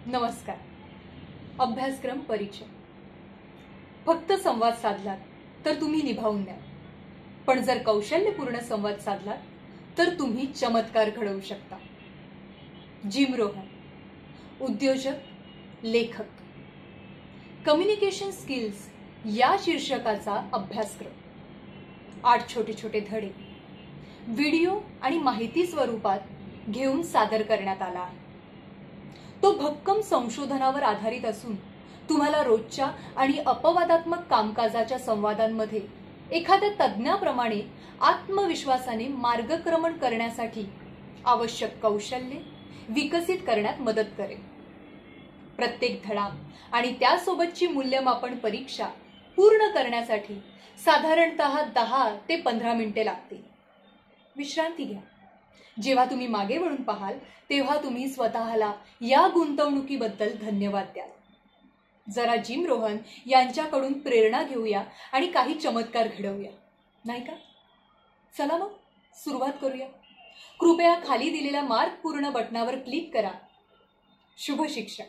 नमस्कार. अभ्यासक्रम परिचय. फक्त संवाद साधलात तर तुम्ही निभावून द्या, पण जर कौशल्यपूर्ण संवाद साधलात तर तुम्ही चमत्कार घडवू शकता. जिम रोहन, उद्योजक, लेखक. कम्युनिकेशन स्किल्स या शीर्षकाचा अभ्यासक्रम 8 छोटे छोटे धडे व्हिडिओ आणि माहिती स्वरूपात घेऊन सादर करण्यात आला आहे. तो भक्कम संशोधनावर आधारित असून तुम्हाला रोजच्या आणि अपवादात्मक कामकाजाच्या संवादांमध्ये एखाद्या तज्ज्ञाप्रमाणे आत्मविश्वासाने मार्गक्रमण करण्यासाठी आवश्यक कौशल्ये विकसित करण्यात मदत करेल. प्रत्येक धडा आणि त्यासोबतची मूल्यमापन परीक्षा पूर्ण करण्यासाठी साधारणतः 10 ते 15 मिनिटे लागतील. विश्रांती घ्या. जेव्हा तुम्ही मागे वळून पाहाल तेव्हा तुम्ही स्वतःला या गुंतवणुकीबद्दल धन्यवाद द्याल. जरा जिम रोहन यांच्याकडून प्रेरणा घेऊया आणि काही चमत्कार घडवूया, नाही का? चला मग सुरुवात करूया. कृपया खाली दिलेल्या मार्क पूर्ण बटनावर क्लिक करा. शुभ शिक्षा.